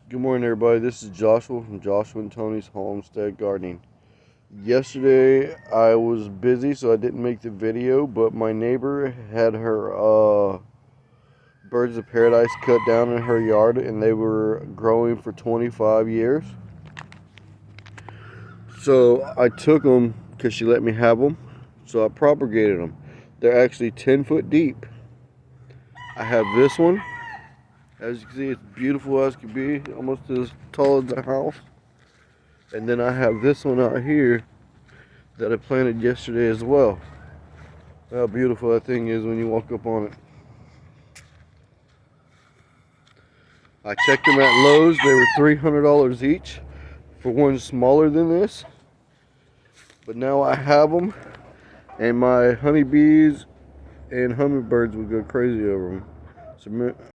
Good morning, everybody. This is Joshua from Joshua and Tony's Homestead Gardening. Yesterday, I was busy, so I didn't make the video, but my neighbor had her birds of paradise cut down in her yard, and they were growing for 25 years. So I took them because she let me have them, so I propagated them. They're actually 10 foot deep. I have this one. As you can see, it's beautiful as can be, almost as tall as the house. And then I have this one out here that I planted yesterday as well. How beautiful that thing is when you walk up on it. I checked them at Lowe's. They were $300 each for one smaller than this. But now I have them, and my honeybees and hummingbirds would go crazy over them. So